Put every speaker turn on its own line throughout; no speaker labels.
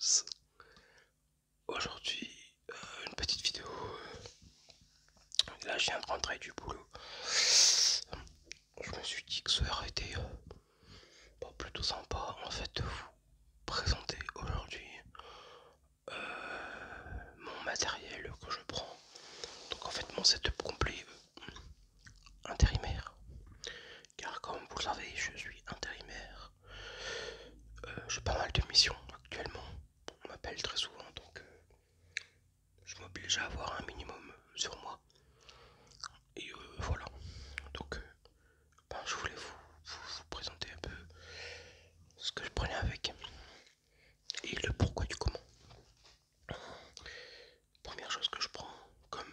tous. Aujourd'hui, une petite vidéo. Là, je viens de rentrer du boulot. Je me suis dit que ça aurait été plutôt sympa en fait de vous présenter aujourd'hui mon matériel que je prends. Donc en fait mon setup complet intérimaire. Car comme vous le savez, je suis intérimaire. J'ai pas mal de missions actuellement. On m'appelle très souvent donc je m'oblige à avoir un minimum sur moi. Et voilà. Donc je voulais vous présenter un peu ce que je prenais avec et le pourquoi du comment. Première chose que je prends, comme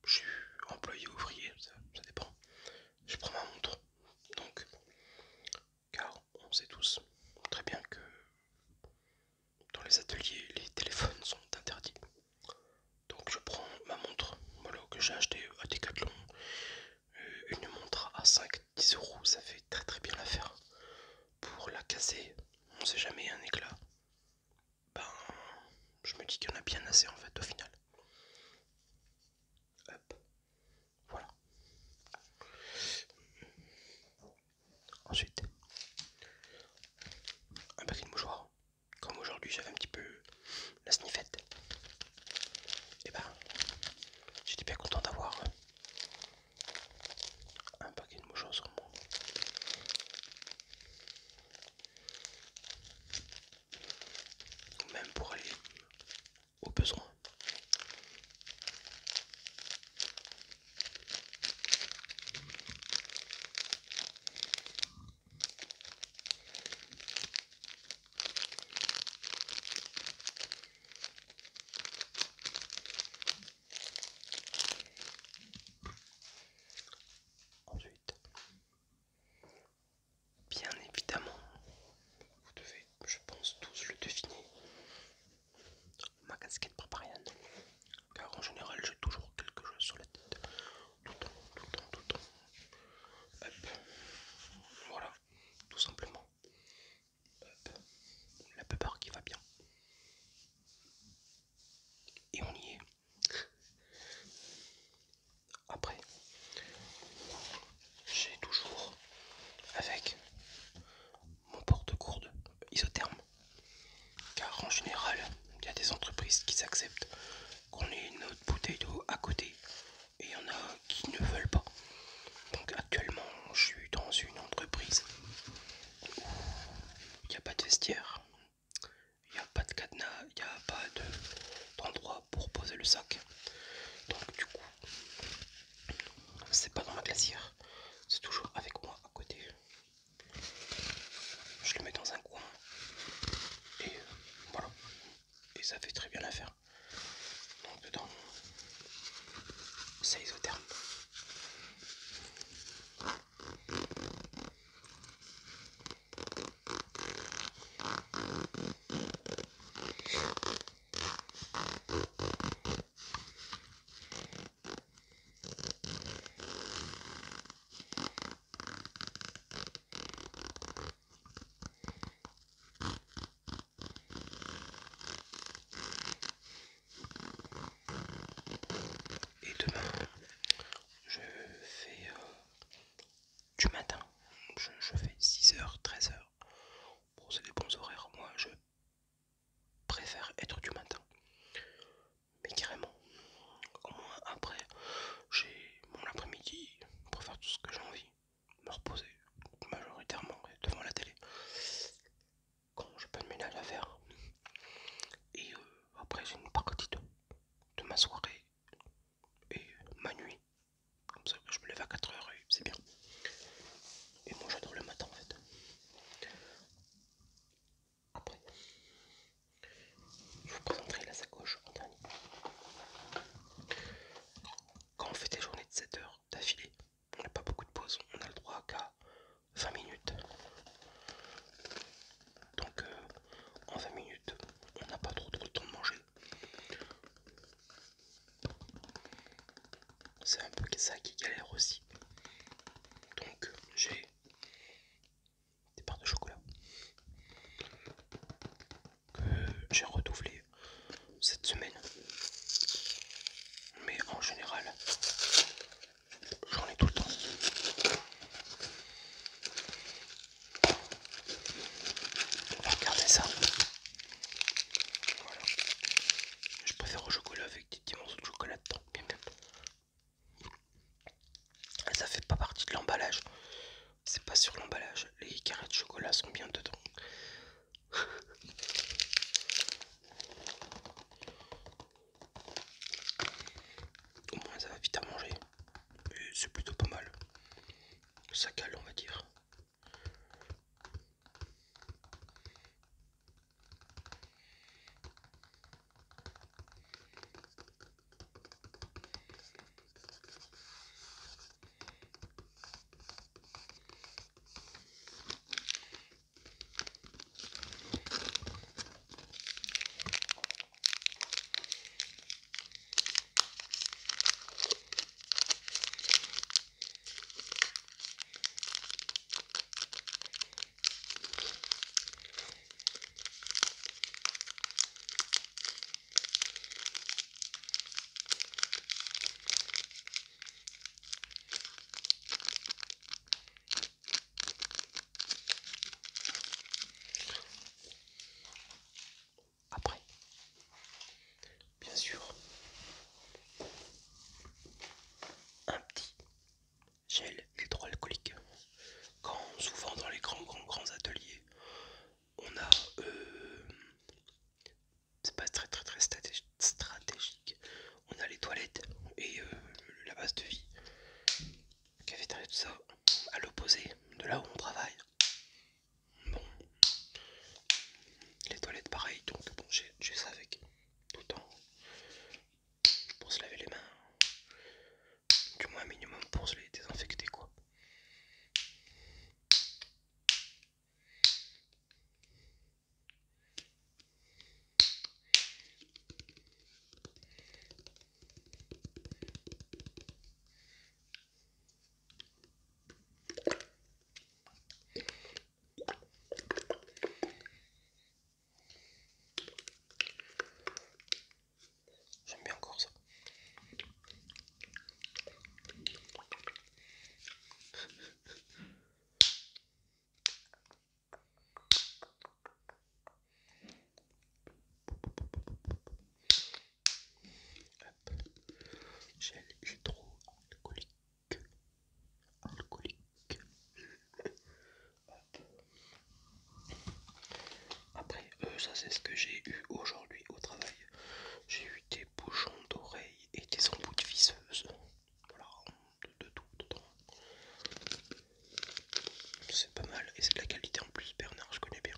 je suis employé ouvrier, ça dépend, je prends ma montre. Donc, car on sait tous très bien que dans les ateliers, les téléphones sont interdits. Donc je prends ma montre, voilà, que j'ai acheté à Decathlon. Une montre à 5-10 euros, ça fait très bien l'affaire. Pour la casser, on sait jamais, un éclat. Ben, je me dis qu'il y en a bien assez en fait au final. Hop, voilà. Ensuite, un paquet de mouchoirs. Comme aujourd'hui j'avais un petit peu la sniffette, et ben j'étais bien content d'avoir un paquet de mouchoirs sur moi. Même pour aller au besoin. Ensuite, bien évidemment, vous devez, je pense, tous le deviner, ma casquette Barbarian. Car en général, j'ai toujours quelque chose sur la tête. Tout le temps, tout le temps, tout le temps. Hop, voilà, tout simplement. Hop, la peur qui va bien. Et on y est. Après, j'ai toujours avec mon porte-gourde isotherme. Car en général, il y a des entreprises qui s'acceptent qu'on ait notre bouteille d'eau à côté. Et il y en a qui ne veulent pas. Donc actuellement, je suis dans une entreprise où il n'y a pas de vestiaire, il n'y a pas de cadenas, il n'y a pas d'endroit pour poser le sac. Donc du coup, c'est pas dans ma glacière, c'est toujours avec moi à côté. Je le mets dans un coin et voilà. Et ça fait très bien l'affaire. Donc dedans, c'est isotherme. Et demain, je fais du matin. Je fais 6h, 13h. Bon, c'est des bons horaires. Moi, je préfère être du matin. Mais carrément. Au moins, après, j'ai mon après-midi pour faire tout ce que j'ai envie. Me reposer majoritairement devant la télé. Quand j'ai pas de ménage à faire. Et après, j'ai une partie de ma soirée et ma nuit. Comme ça, je me lève à 4h et c'est bien. Et moi, j'adore le matin en fait. Après, je vous présenterai la sacoche en dernier. Quand on fait des journées de 7 heures d'affilée, on n'a pas beaucoup de pauses, on a le droit qu'à 20 minutes. Donc en 20 minutes, on n'a pas trop le temps de manger. C'est un peu ça qui galère aussi. Donc j'ai des barres de chocolat que j'ai redoublé cette semaine. Mais en général, j'en ai tout le temps. On va regarder ça. Voilà. Je préfère au chocolat avec des petits morceaux de chocolat dedans. Bien, bien. Ça fait pas partie de l'emballage. C'est pas sur l'emballage. Les carrés de chocolat sont bien dedans. Au moins ça va vite à manger. Et c'est plutôt pas mal. Ça cale, on va dire. Après, bien sûr, un petit gel hydroalcoolique. Quand souvent dans les grands ateliers, on a, c'est pas très stratégique, on a les toilettes et la base de vie, cafétéria, tout ça, à l'opposé de là où on travaille. Bon, les toilettes pareil, donc bon, j'ai ça avec tout le temps pour se laver les mains, du moins minimum pour se les désinfecter quoi. J'aime bien encore ça. Hop. Gel hydroalcoolique. Après, ça c'est ce que j'ai eu aujourd'hui au travail. J'ai eu des bouchons d'oreilles et des embouts de visseuse. Voilà, de tout dedans. C'est pas mal et c'est de la qualité en plus. Bernard, je connais bien.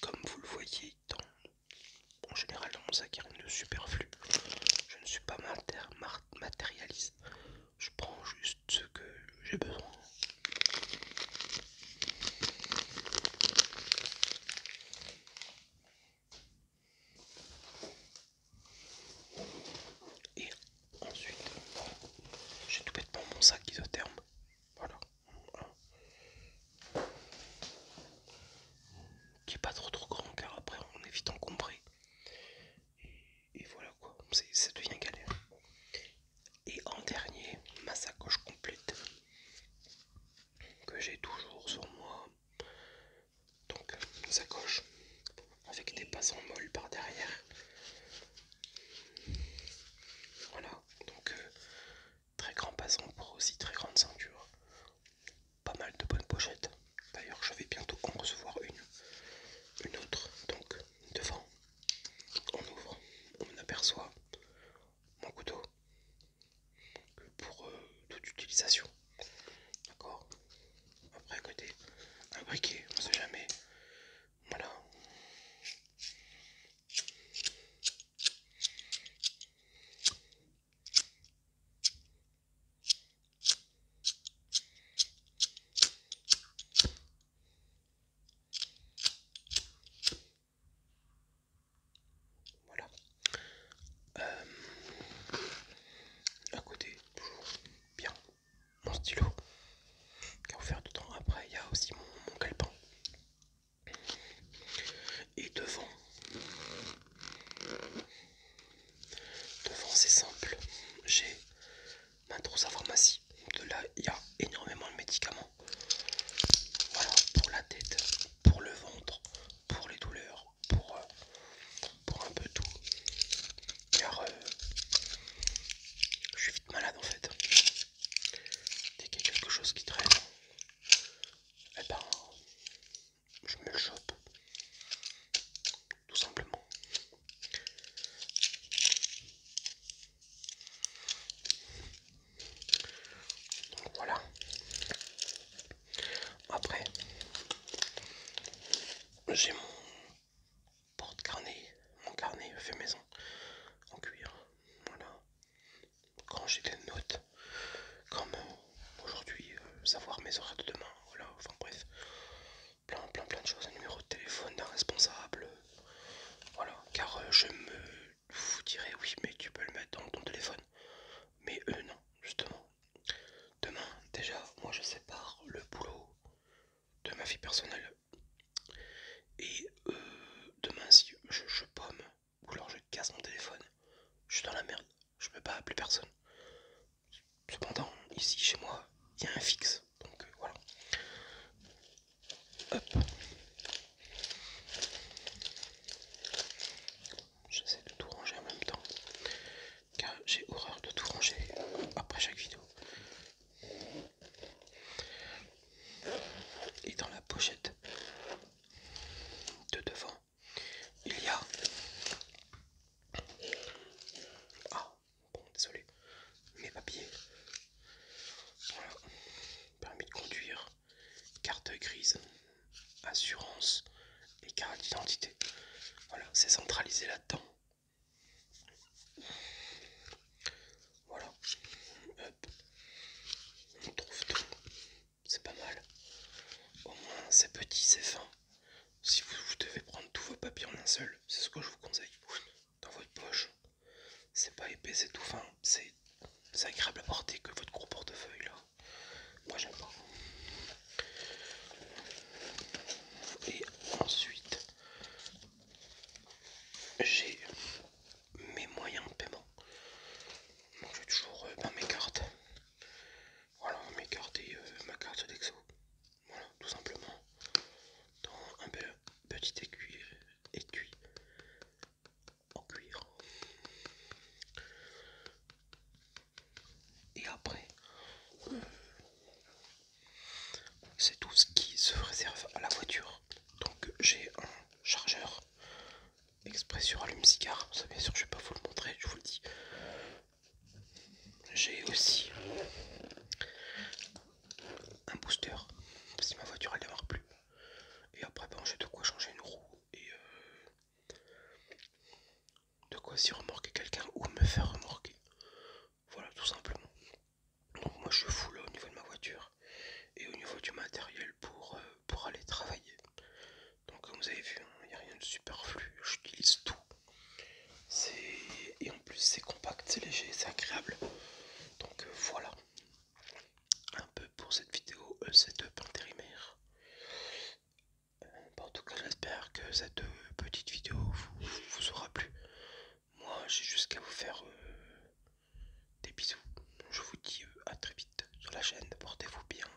Comme vous le voyez, en général dans mon sac il y a rien de superflu. Je ne suis pas matérialiste. Je prends juste ce que j'ai besoin. Et ensuite, j'ai tout bêtement mon sac isotherme. Voilà. Qui est pas trop grand car après on est vite encombré. Et voilà quoi, ça devient galère. Et en dernier, ma sacoche complète que j'ai toujours sur moi. Donc une sacoche avec des passants molles par derrière. Voilà, donc très grand passant pour aussi très grande ceinture. Pas mal de bonnes pochettes. D'ailleurs je vais bientôt en recevoir une autre. Donc devant, on ouvre, on aperçoit mon couteau pour toute utilisation. D'accord. Après à côté, un briquet, on sait jamais. Voilà. Voilà. À côté, toujours j'ai mon porte-carnet, mon carnet fait maison en cuir. Voilà. Quand j'ai des notes, comme aujourd'hui, savoir mes horaires de demain, voilà, enfin bref, plein de choses, un numéro de téléphone d'un responsable, voilà, car je vous dirais oui, mais tu peux le mettre dans ton téléphone, mais eux non, justement. Demain, déjà, moi je sépare le boulot de ma vie personnelle, et demain si je pomme, ou alors je casse mon téléphone, je suis dans la merde, je peux pas appeler personne. Cependant, ici chez moi, il y a un fixe, donc voilà. Hop. J'essaie de tout ranger en même temps, car j'ai horreur de tout ranger après chaque vidéo. Et dans la pochette de devant, il y a... Ah, bon, désolé, mes papiers. Voilà, permis de conduire, carte grise, assurance et carte d'identité. Voilà, c'est centralisé là-dedans. Voilà, hop, on trouve tout, c'est pas mal. Au moins c'est petit, c'est fin. Si vous devez prendre tous vos papiers en un seul, c'est ce que je vous conseille. Dans votre poche, c'est pas épais, c'est tout fin, c'est agréable à porter que votre gros portefeuille là. Moi j'aime pas. Et ensuite, j'ai mes moyens de paiement. Donc j'ai toujours mes cartes. Voilà, mes cartes et ma carte d'exo. Voilà, tout simplement. Dans un petit étui en cuir. Et après, c'est tout ce qui se réserve à la voiture. Donc j'ai un chargeur exprès sur allume-cigare. Ça bien sûr je vais pas vous le montrer, je vous le dis. J'ai aussi un booster si ma voiture elle démarre plus. Et après ben, j'ai de quoi changer une roue et de quoi si remorquer quelqu'un ou me faire remorquer. Voilà tout simplement. Donc moi je suis full au niveau de ma voiture et au niveau du matériel pour aller travailler. Donc comme vous avez vu, il n'y a rien de superflu, j'utilise tout. Et en plus c'est compact, c'est léger, c'est agréable. Donc voilà, un peu pour cette vidéo setup intérimaire. En tout cas j'espère que cette petite vidéo vous aura plu. Moi j'ai juste qu'à vous faire des bisous. Je vous dis à très vite sur la chaîne, portez-vous bien.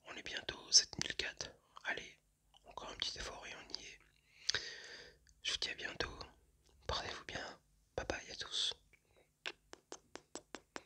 On est bientôt 7004. Allez, encore un petit effort et on y est. Je vous dis à bientôt. Portez-vous bien. Bye bye à tous.